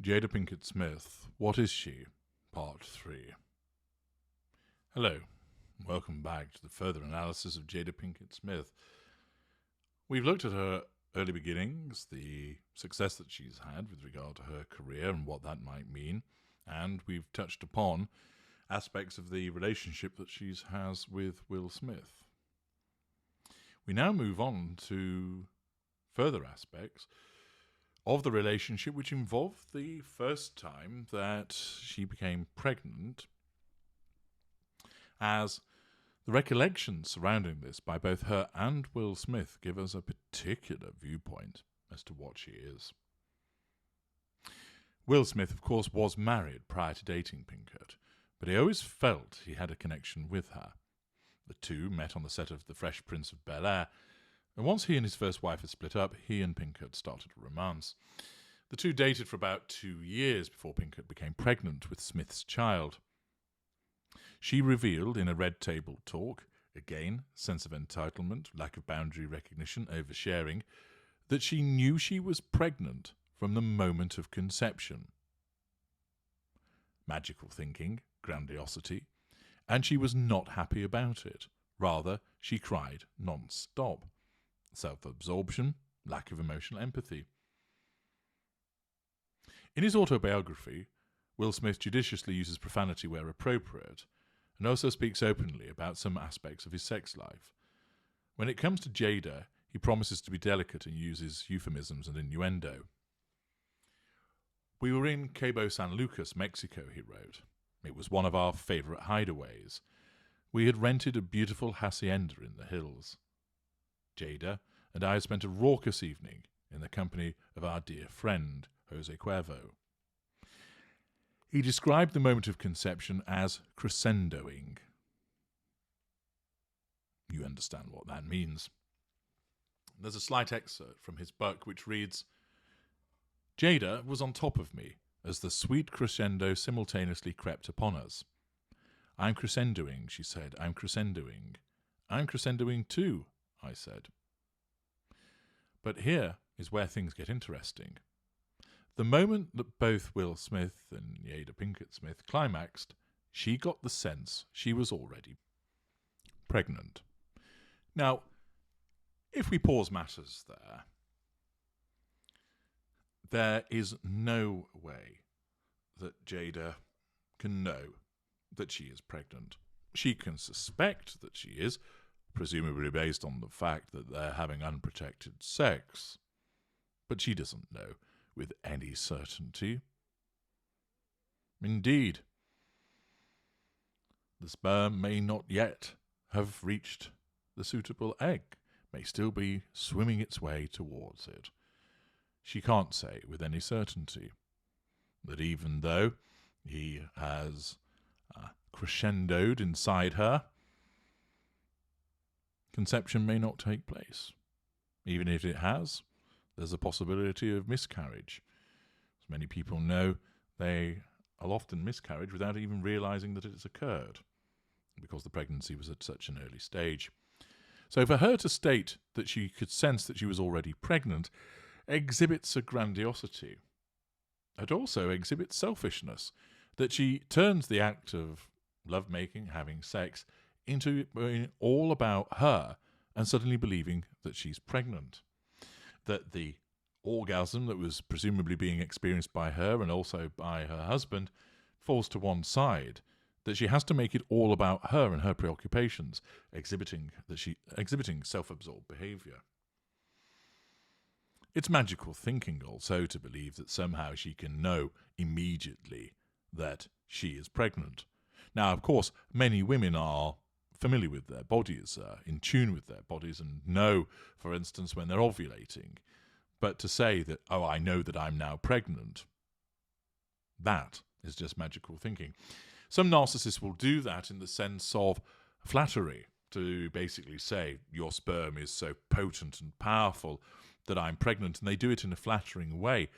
Jada Pinkett Smith, What Is She? Part 3. Hello, welcome back to the further analysis of Jada Pinkett Smith. We've looked at her early beginnings, the success that she's had with regard to her career and what that might mean, and we've touched upon aspects of the relationship that she has with Will Smith. We now move on to further aspects of the relationship, which involved the first time that she became pregnant, as the recollections surrounding this by both her and Will Smith give us a particular viewpoint as to what she is. Will Smith, of course, was married prior to dating Pinkett, but he always felt he had a connection with her. The two met on the set of The Fresh Prince of Bel-Air, and once he and his first wife had split up, he and Pinkett started a romance. The two dated for about 2 years before Pinkett became pregnant with Smith's child. She revealed in a Red Table talk, again, sense of entitlement, lack of boundary recognition, oversharing, that she knew she was pregnant from the moment of conception. Magical thinking, grandiosity, and she was not happy about it. Rather, she cried non-stop. Self-absorption, lack of emotional empathy. In his autobiography, Will Smith judiciously uses profanity where appropriate, and also speaks openly about some aspects of his sex life. When it comes to Jada, he promises to be delicate and uses euphemisms and innuendo. "We were in Cabo San Lucas, Mexico," he wrote. "It was one of our favourite hideaways. We had rented a beautiful hacienda in the hills. Jada and I had spent a raucous evening in the company of our dear friend, Jose Cuervo. He described the moment of conception as crescendoing." You understand what that means. There's a slight excerpt from his book which reads, "Jada was on top of me as the sweet crescendo simultaneously crept upon us. 'I'm crescendoing,' she said. 'I'm crescendoing.' 'I'm crescendoing too,' I said. But here is where things get interesting. The moment that both Will Smith and Jada Pinkett Smith climaxed, she got the sense she was already pregnant. Now, if we pause matters there is no way that Jada can know that she is pregnant. She can suspect that she is, presumably based on the fact that they're having unprotected sex, but she doesn't know with any certainty. Indeed, the sperm may not yet have reached the suitable egg, may still be swimming its way towards it. She can't say with any certainty that even though he has crescendoed inside her, conception may not take place. Even if it has, there's a possibility of miscarriage. As many people know, they will often miscarriage without even realizing that it has occurred, because the pregnancy was at such an early stage. So for her to state that she could sense that she was already pregnant exhibits a grandiosity. It also exhibits selfishness, that she turns the act of lovemaking, having sex, into being all about her and suddenly believing that she's pregnant. That the orgasm that was presumably being experienced by her and also by her husband falls to one side. That she has to make it all about her and her preoccupations, exhibiting self-absorbed behaviour. It's magical thinking also to believe that somehow she can know immediately that she is pregnant. Now, of course, many women are familiar with their bodies, in tune with their bodies, and know, for instance, when they're ovulating. But to say that, oh, I know that I'm now pregnant, that is just magical thinking. Some narcissists will do that in the sense of flattery, to basically say, your sperm is so potent and powerful that I'm pregnant, and they do it in a flattering way.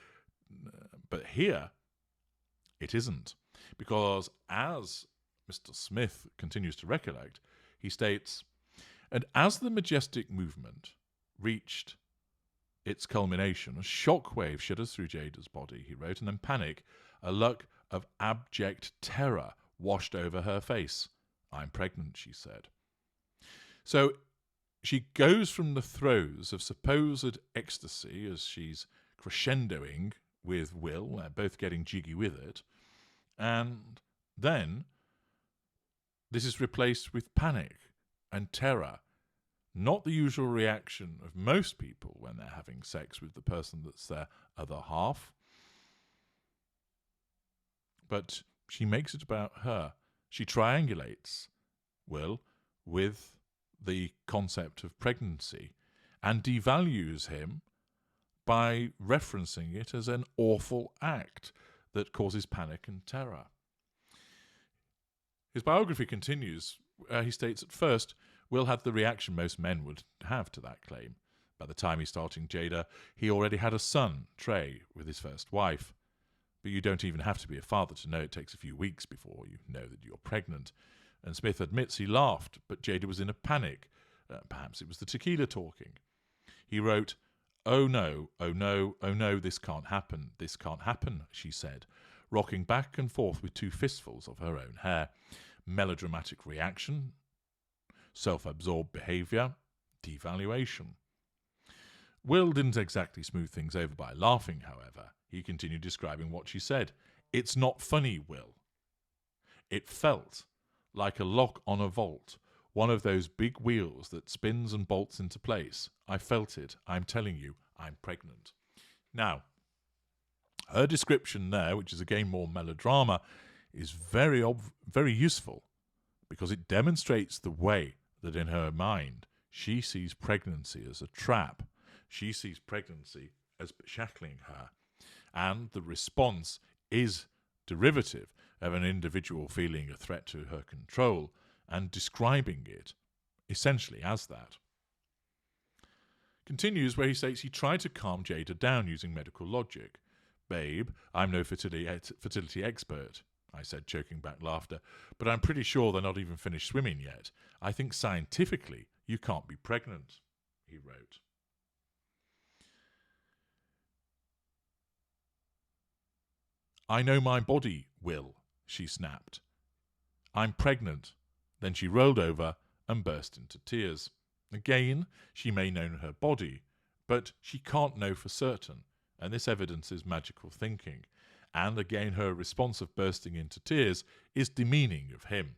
But here, it isn't. Because as Mr. Smith continues to recollect, he states, "And as the majestic movement reached its culmination, a shockwave shudders through Jada's body, he wrote, and then panic, a look of abject terror washed over her face. I'm pregnant, she said. So she goes from the throes of supposed ecstasy as she's crescendoing with Will, both getting jiggy with it, and then this is replaced with panic and terror. Not the usual reaction of most people when they're having sex with the person that's their other half. But she makes it about her. She triangulates Will with the concept of pregnancy and devalues him by referencing it as an awful act that causes panic and terror. His biography continues. He states, at first, Will had the reaction most men would have to that claim. By the time he's starting Jada, he already had a son, Trey, with his first wife. But you don't even have to be a father to know it takes a few weeks before you know that you're pregnant. And Smith admits he laughed, but Jada was in a panic. Perhaps it was the tequila talking. He wrote, "Oh no, oh no, oh no, this can't happen, she said, rocking back and forth with two fistfuls of her own hair. Melodramatic reaction, self-absorbed behaviour, devaluation. Will didn't exactly smooth things over by laughing, however. He continued describing what she said. It's not funny, Will. It felt like a lock on a vault, one of those big wheels that spins and bolts into place. I felt it. I'm telling you, I'm pregnant." Now, her description there, which is again more melodrama, is very useful because it demonstrates the way that in her mind she sees pregnancy as a trap. She sees pregnancy as shackling her. And the response is derivative of an individual feeling a threat to her control and describing it essentially as that. Continues where he states he tried to calm Jada down using medical logic. "Babe, I'm no fertility expert," I said, choking back laughter, "but I'm pretty sure they're not even finished swimming yet. I think scientifically you can't be pregnant," he wrote. "I know my body, Will," she snapped. "I'm pregnant." Then she rolled over and burst into tears. Again, she may know her body, but she can't know for certain, and this evidences magical thinking. And again, her response of bursting into tears is demeaning of him.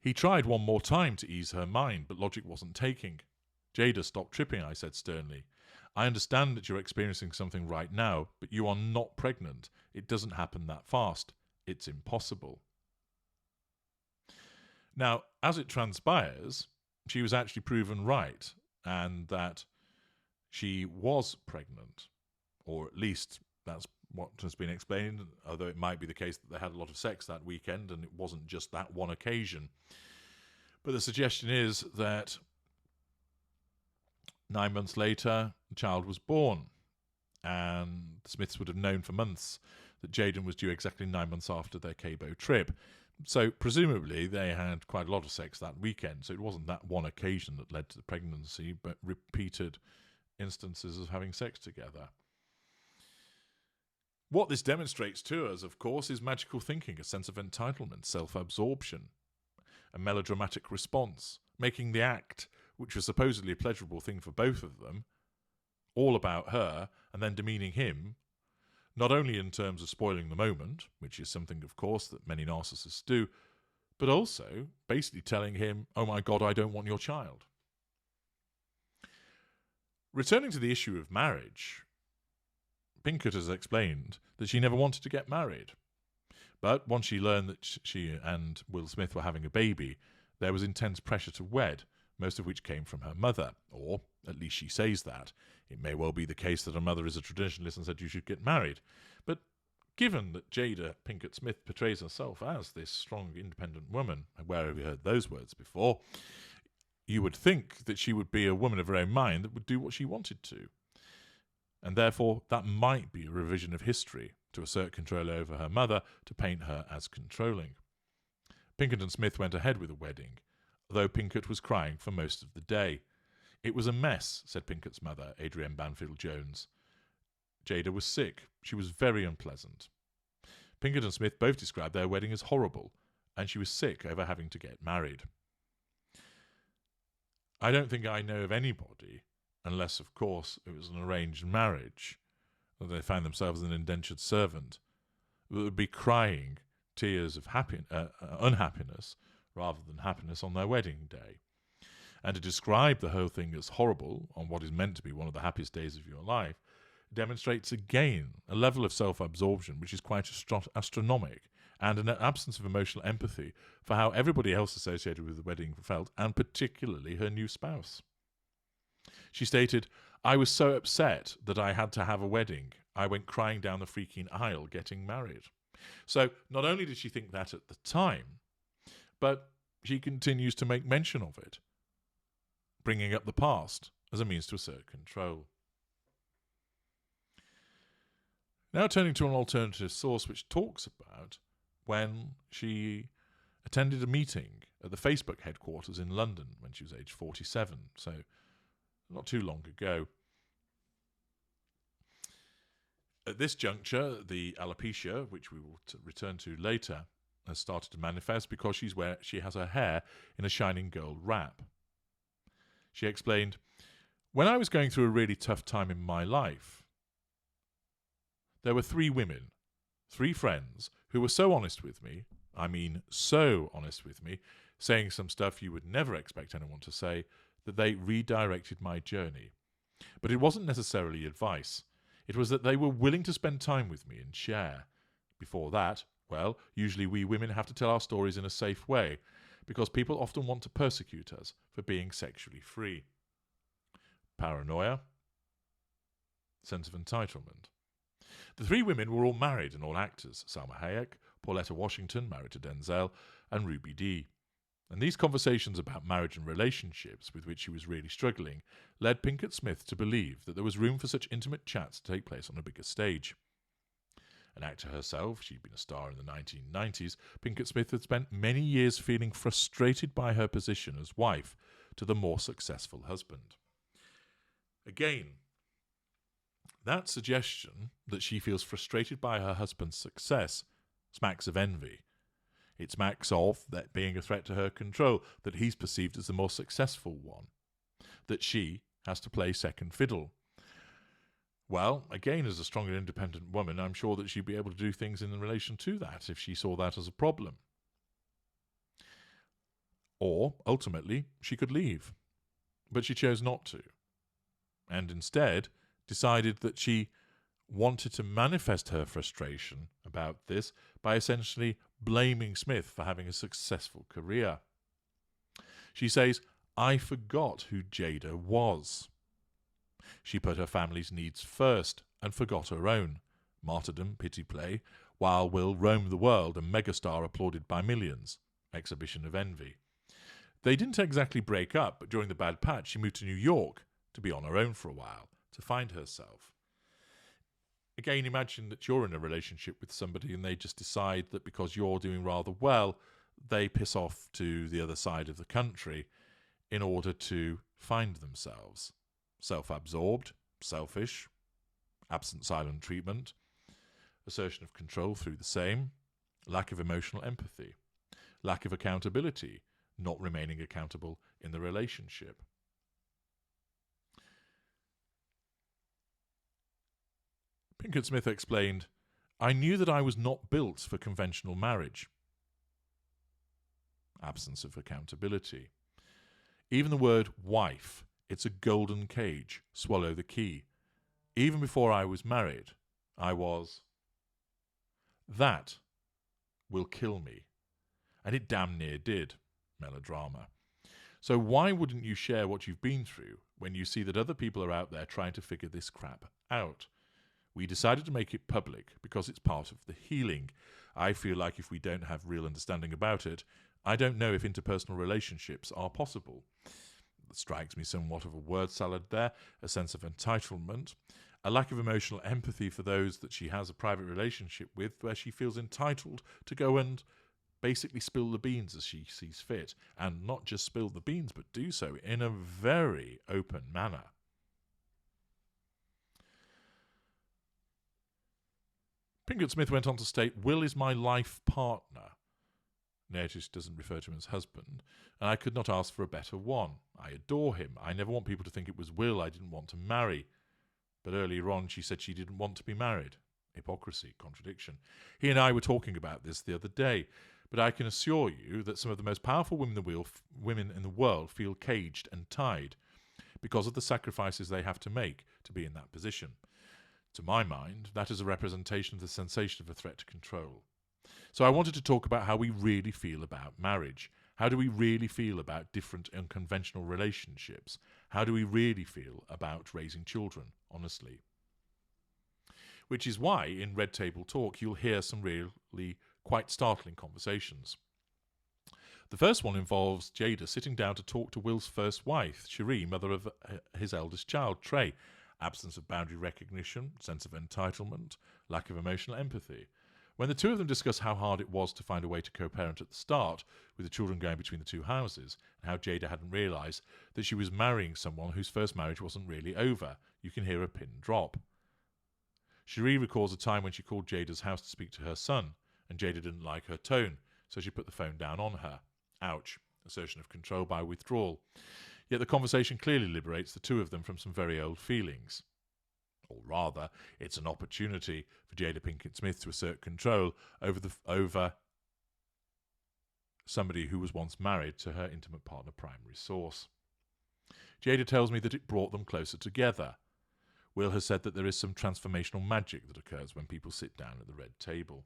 He tried one more time to ease her mind, but logic wasn't taking. "Jada, stop tripping," I said sternly. "I understand that you're experiencing something right now, but you are not pregnant. It doesn't happen that fast. It's impossible." Now, as it transpires, she was actually proven right, and that she was pregnant, or at least that's what has been explained, although it might be the case that they had a lot of sex that weekend and it wasn't just that one occasion. But the suggestion is that 9 months later, the child was born, and the Smiths would have known for months that Jaden was due exactly 9 months after their Cabo trip. So presumably they had quite a lot of sex that weekend, so it wasn't that one occasion that led to the pregnancy, but repeated instances of having sex together. What this demonstrates to us, of course, is magical thinking, a sense of entitlement, self-absorption, a melodramatic response, making the act, which was supposedly a pleasurable thing for both of them, all about her, and then demeaning him, not only in terms of spoiling the moment, which is something, of course, that many narcissists do, but also basically telling him, "Oh my God, I don't want your child." Returning to the issue of marriage, Pinkett has explained that she never wanted to get married. But once she learned that she and Will Smith were having a baby, there was intense pressure to wed, most of which came from her mother, or at least she says that. It may well be the case that her mother is a traditionalist and said you should get married. But given that Jada Pinkett Smith portrays herself as this strong, independent woman, where have you heard those words before, you would think that she would be a woman of her own mind that would do what she wanted to. And therefore, that might be a revision of history to assert control over her mother, to paint her as controlling. Pinkett and Smith went ahead with the wedding, though Pinkett was crying for most of the day. "It was a mess," said Pinkett's mother, Adrienne Banfield Jones. "Jada was sick. She was very unpleasant." Pinkett and Smith both described their wedding as horrible, and she was sick over having to get married. "I don't think I know of anybody, unless, of course, it was an arranged marriage, that they found themselves an indentured servant, that would be crying tears of unhappiness rather than happiness on their wedding day. And to describe the whole thing as horrible on what is meant to be one of the happiest days of your life demonstrates again a level of self-absorption which is quite astronomic, and an absence of emotional empathy for how everybody else associated with the wedding felt, and particularly her new spouse. She stated, "I was so upset that I had to have a wedding. I went crying down the freaking aisle getting married." So not only did she think that at the time, but she continues to make mention of it, bringing up the past as a means to assert control. Now turning to an alternative source which talks about when she attended a meeting at the Facebook headquarters in London when she was aged 47, so not too long ago. At this juncture, the alopecia, which we will return to later, has started to manifest because she has her hair in a shining gold wrap. She explained, "When I was going through a really tough time in my life, there were 3 women, 3 friends, who were so honest with me, I mean so honest with me, saying some stuff you would never expect anyone to say, that they redirected my journey. But it wasn't necessarily advice. It was that they were willing to spend time with me and share. Before that, well, usually we women have to tell our stories in a safe way, because people often want to persecute us for being sexually free. Paranoia. Sense of entitlement. The 3 women were all married and all actors: Salma Hayek, Pauletta Washington, married to Denzel, and Ruby Dee. And these conversations about marriage and relationships, with which she was really struggling, led Pinkett Smith to believe that there was room for such intimate chats to take place on a bigger stage. An actor herself, she'd been a star in the 1990s, Pinkett Smith had spent many years feeling frustrated by her position as wife to the more successful husband. Again, that suggestion that she feels frustrated by her husband's success smacks of envy. It smacks of that being a threat to her control, that he's perceived as the more successful one, that she has to play second fiddle. Well, again, as a strong and independent woman, I'm sure that she'd be able to do things in relation to that if she saw that as a problem. Or, ultimately, she could leave. But she chose not to, and instead decided that she wanted to manifest her frustration about this by essentially blaming Smith for having a successful career. She says, "I forgot who Jada was. She put her family's needs first and forgot her own. Martyrdom, pity play, while Will roamed the world, a megastar applauded by millions. Exhibition of envy. They didn't exactly break up, but during the bad patch she moved to New York to be on her own for a while, to find herself." Again, imagine that you're in a relationship with somebody and they just decide that because you're doing rather well, they piss off to the other side of the country in order to find themselves. Self-absorbed, selfish, absent silent treatment, assertion of control through the same, lack of emotional empathy, lack of accountability, not remaining accountable in the relationship. Pinkett Smith explained, "I knew that I was not built for conventional marriage." Absence of accountability. Even the word wife, it's a golden cage, swallow the key. Even before I was married, I was. That will kill me. And it damn near did. Melodrama. So why wouldn't you share what you've been through when you see that other people are out there trying to figure this crap out? We decided to make it public because it's part of the healing. I feel like if we don't have real understanding about it, I don't know if interpersonal relationships are possible. That strikes me somewhat of a word salad there, a sense of entitlement, a lack of emotional empathy for those that she has a private relationship with, where she feels entitled to go and basically spill the beans as she sees fit, and not just spill the beans, but do so in a very open manner. Pinkett Smith went on to state, Will is my life partner. Notice she doesn't refer to him as husband, and I could not ask for a better one. I adore him. I never want people to think it was Will I didn't want to marry. But earlier on she said she didn't want to be married. Hypocrisy, contradiction. He and I were talking about this the other day, but I can assure you that some of the most powerful women in the world feel caged and tied because of the sacrifices they have to make to be in that position. To my mind, that is a representation of the sensation of a threat to control. So I wanted to talk about how we really feel about marriage. How do we really feel about different unconventional relationships? How do we really feel about raising children, honestly? Which is why in Red Table Talk you'll hear some really quite startling conversations. The first one involves Jada sitting down to talk to Will's first wife, Cherie, mother of his eldest child, Trey. Absence of boundary recognition, sense of entitlement, lack of emotional empathy. When the two of them discuss how hard it was to find a way to co-parent at the start, with the children going between the two houses, and how Jada hadn't realised that she was marrying someone whose first marriage wasn't really over, you can hear a pin drop. Cherie recalls a time when she called Jada's house to speak to her son, and Jada didn't like her tone, so she put the phone down on her. Ouch. Assertion of control by withdrawal. Yet the conversation clearly liberates the two of them from some very old feelings. Or rather, it's an opportunity for Jada Pinkett Smith to assert control over somebody who was once married to her intimate partner primary source. Jada tells me that it brought them closer together. Will has said that there is some transformational magic that occurs when people sit down at the red table.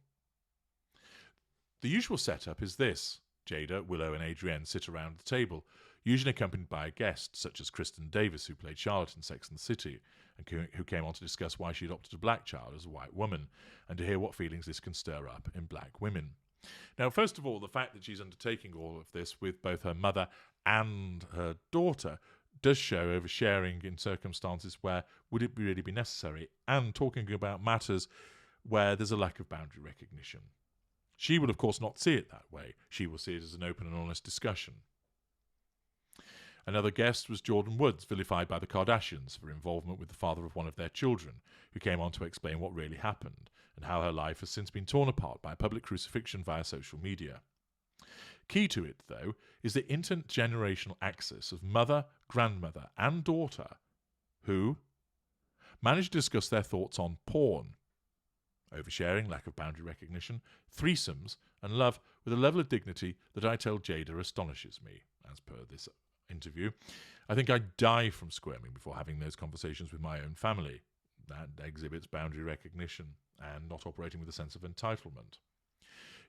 The usual setup is this. Jada, Willow and Adrienne sit around the table, usually accompanied by a guest, such as Kristen Davis, who played Charlotte in Sex and the City, and who came on to discuss why she adopted a black child as a white woman, and to hear what feelings this can stir up in black women. Now, first of all, the fact that she's undertaking all of this with both her mother and her daughter does show oversharing in circumstances where would it really be necessary, and talking about matters where there's a lack of boundary recognition. She will, of course, not see it that way. She will see it as an open and honest discussion. Another guest was Jordan Woods, vilified by the Kardashians for involvement with the father of one of their children, who came on to explain what really happened and how her life has since been torn apart by public crucifixion via social media. Key to it, though, is the intergenerational axis of mother, grandmother and daughter who managed to discuss their thoughts on porn, oversharing, lack of boundary recognition, threesomes and love with a level of dignity that I tell Jada astonishes me, as per this interview. I think I'd die from squirming before having those conversations with my own family. That exhibits boundary recognition and not operating with a sense of entitlement.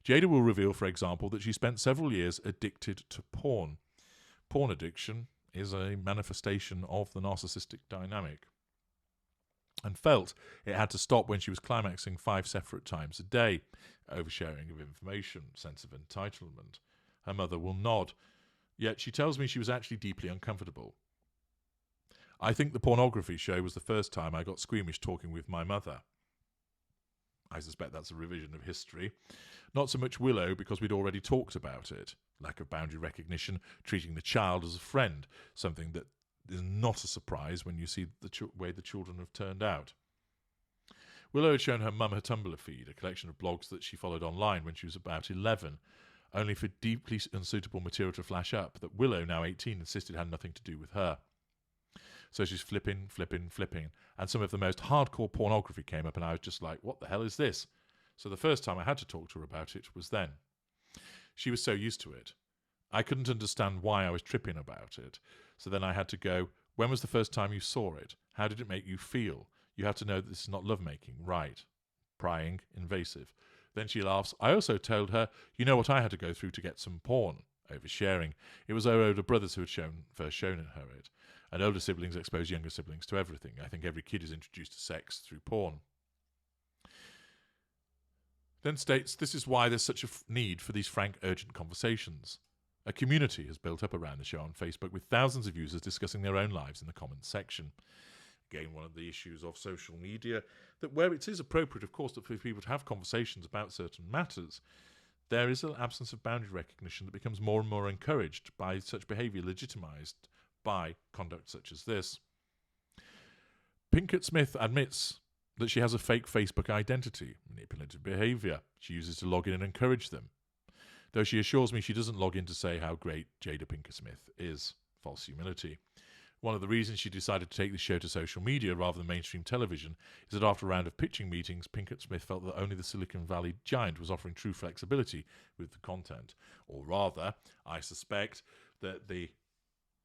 Jada will reveal, for example, that she spent several years addicted to porn. Porn addiction is a manifestation of the narcissistic dynamic, and felt it had to stop when she was climaxing 5 separate times a day. Oversharing of information, sense of entitlement. Her mother will nod, yet she tells me she was actually deeply uncomfortable. I think the pornography show was the first time I got squeamish talking with my mother. I suspect that's a revision of history. Not so much Willow, because we'd already talked about it. Lack of boundary recognition, treating the child as a friend, something that is not a surprise when you see the way the children have turned out. Willow had shown her mum her Tumblr feed, a collection of blogs that she followed online when she was about 11, only for deeply unsuitable material to flash up that Willow, now 18, insisted had nothing to do with her. So she's flipping, and some of the most hardcore pornography came up, and I was just like, what the hell is this? So the first time I had to talk to her about it was then. She was so used to it. I couldn't understand why I was tripping about it. So then I had to go, when was the first time you saw it? How did it make you feel? You have to know that this is not lovemaking, right? Prying, invasive. Then she laughs. I also told her, you know what I had to go through to get some porn? Oversharing. It was her older brothers who had first shown her it. And older siblings expose younger siblings to everything. I think every kid is introduced to sex through porn. Then states, this is why there's such a need for these frank, urgent conversations. A community has built up around the show on Facebook with thousands of users discussing their own lives in the comments section. Again, one of the issues of social media, that where it is appropriate, of course, for people to have conversations about certain matters, there is an absence of boundary recognition that becomes more and more encouraged by such behaviour, legitimised by conduct such as this. Pinkett Smith admits that she has a fake Facebook identity, manipulative behaviour she uses to log in and encourage them, though she assures me she doesn't log in to say how great Jada Pinkett Smith is. False humility. One of the reasons she decided to take the show to social media rather than mainstream television is that after a round of pitching meetings, Pinkett Smith felt that only the Silicon Valley giant was offering true flexibility with the content. Or rather, I suspect that the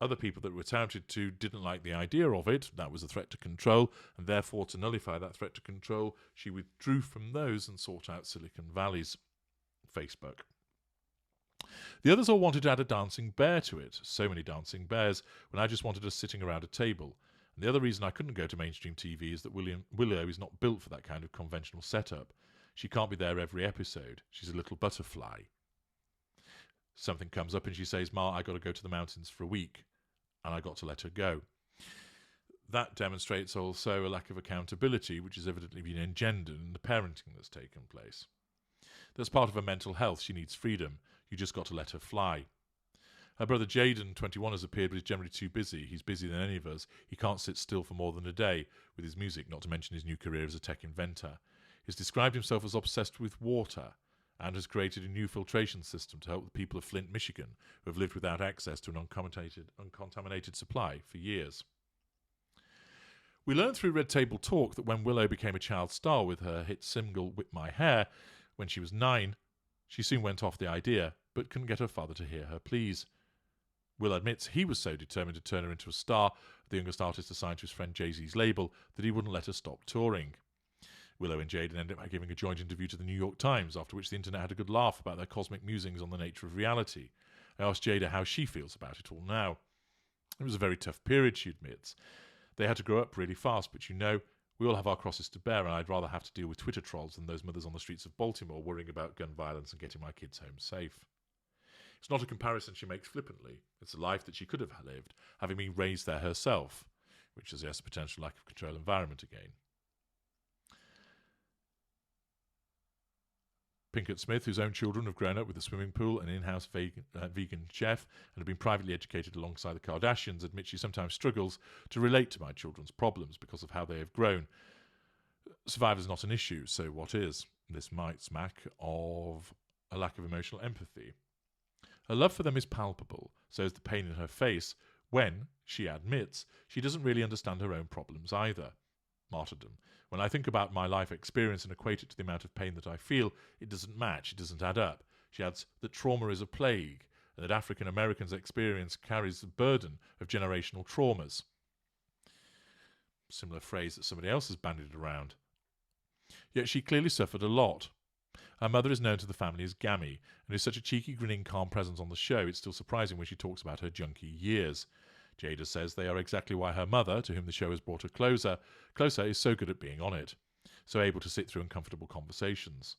other people that were touted to didn't like the idea of it. That was a threat to control, and therefore to nullify that threat to control, she withdrew from those and sought out Silicon Valley's Facebook. The others all wanted to add a dancing bear to it. So many dancing bears, when I just wanted us sitting around a table. And the other reason I couldn't go to mainstream TV is that Willow is not built for that kind of conventional setup. She can't be there every episode. She's a little butterfly. Something comes up and she says, "Ma, I got to go to the mountains for a week." And I got to let her go. That demonstrates also a lack of accountability, which has evidently been engendered in the parenting that's taken place. That's part of her mental health. She needs freedom. You just got to let her fly. Her brother Jaden, 21, has appeared, but is generally too busy. He's busier than any of us. He can't sit still for more than a day with his music, not to mention his new career as a tech inventor. He's described himself as obsessed with water and has created a new filtration system to help the people of Flint, Michigan, who have lived without access to an uncontaminated supply for years. We learned through Red Table Talk that when Willow became a child star with her hit single Whip My Hair when she was 9, she soon went off the idea, but couldn't get her father to hear her pleas. Will admits he was so determined to turn her into a star, the youngest artist assigned to his friend Jay-Z's label, that he wouldn't let her stop touring. Willow and Jaden ended up giving a joint interview to the New York Times, after which the internet had a good laugh about their cosmic musings on the nature of reality. I asked Jada how she feels about it all now. It was a very tough period, she admits. They had to grow up really fast, but we all have our crosses to bear, and I'd rather have to deal with Twitter trolls than those mothers on the streets of Baltimore worrying about gun violence and getting my kids home safe. It's not a comparison she makes flippantly. It's a life that she could have lived, having been raised there herself, which suggests a potential lack of control environment again. Pinkett Smith, whose own children have grown up with a swimming pool, an in-house vegan chef, and have been privately educated alongside the Kardashians, admits she sometimes struggles to relate to my children's problems because of how they have grown. Survivor's not an issue, so what is? This might smack of a lack of emotional empathy. Her love for them is palpable, so is the pain in her face when, she admits, she doesn't really understand her own problems either. Martyrdom. When I think about my life experience and equate it to the amount of pain that I feel, it doesn't match, it doesn't add up. She adds that trauma is a plague, and that African Americans' experience carries the burden of generational traumas. Similar phrase that somebody else has bandied around. Yet she clearly suffered a lot. Her mother is known to the family as Gammy, and is such a cheeky, grinning, calm presence on the show, it's still surprising when she talks about her junkie years. Jada says they are exactly why her mother, to whom the show has brought her closer, is so good at being on it, so able to sit through uncomfortable conversations.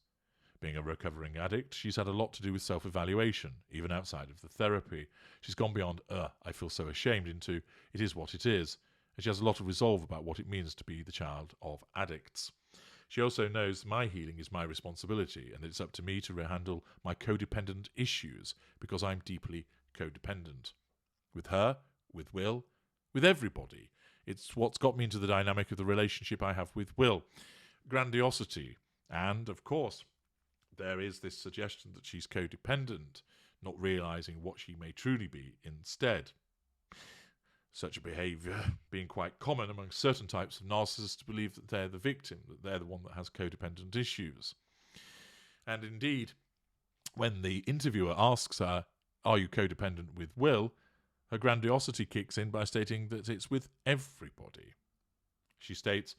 Being a recovering addict, she's had a lot to do with self-evaluation, even outside of the therapy. She's gone beyond, I feel so ashamed, into, it is what it is, and she has a lot of resolve about what it means to be the child of addicts. She also knows my healing is my responsibility, and that it's up to me to handle my codependent issues, because I'm deeply codependent. With her, with Will, with everybody. It's what's got me into the dynamic of the relationship I have with Will. Grandiosity. And, of course, there is this suggestion that she's codependent, not realising what she may truly be instead. Such a behaviour being quite common among certain types of narcissists to believe that they're the victim, that they're the one that has codependent issues. And indeed, when the interviewer asks her, "Are you codependent with Will?" her grandiosity kicks in by stating that it's with everybody. She states,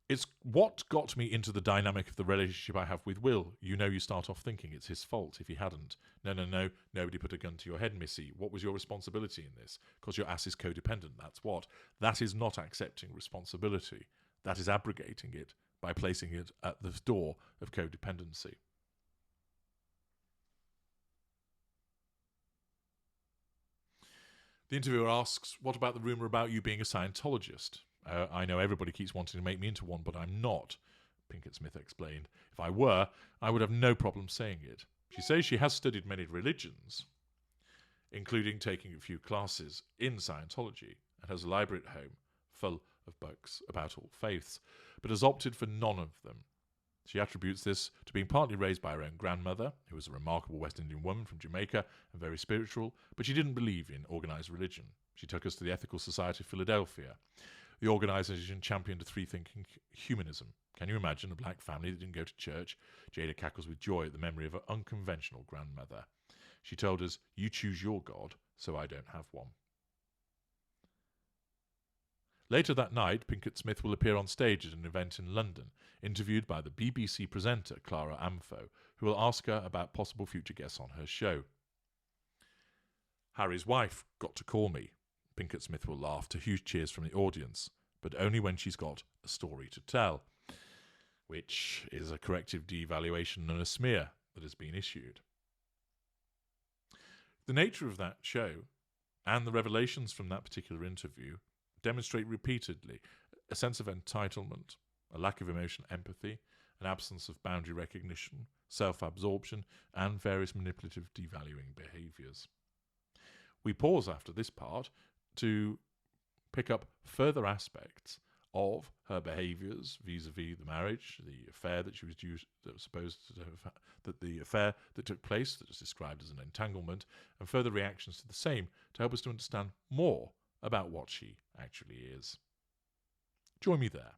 "It's what got me into the dynamic of the relationship I have with Will. You know, you start off thinking it's his fault if he hadn't. No, nobody put a gun to your head, missy. What was your responsibility in this? Because your ass is codependent, that's what. That is not accepting responsibility. That is abrogating it by placing it at the door of codependency." The interviewer asks, "What about the rumour about you being a Scientologist? I know everybody keeps wanting to make me into one, but I'm not. Pinkett Smith explained. If I were, I would have no problem saying it. She says she has studied many religions, including taking a few classes in Scientology, and has a library at home full of books about all faiths, but has opted for none of them. She attributes this to being partly raised by her own grandmother, who was a remarkable West Indian woman from Jamaica and very spiritual, but she didn't believe in organised religion. She took us to the Ethical Society of Philadelphia. The organisation championed a free-thinking humanism. Can you imagine a black family that didn't go to church? Jada cackles with joy at the memory of her unconventional grandmother. She told us, "You choose your God, so I don't have one." Later that night, Pinkett Smith will appear on stage at an event in London, interviewed by the BBC presenter Clara Amfo, who will ask her about possible future guests on her show. "Harry's wife got to call me," Pinkett Smith will laugh to huge cheers from the audience, but only when she's got a story to tell, which is a corrective devaluation and a smear that has been issued. The nature of that show and the revelations from that particular interview demonstrate repeatedly a sense of entitlement, a lack of emotional empathy, an absence of boundary recognition, self-absorption, and various manipulative devaluing behaviours. We pause after this part to pick up further aspects of her behaviours vis-a-vis the marriage, the affair that she was supposed to have, that the affair that took place, that is described as an entanglement, and further reactions to the same to help us to understand more about what she actually is. Join me there.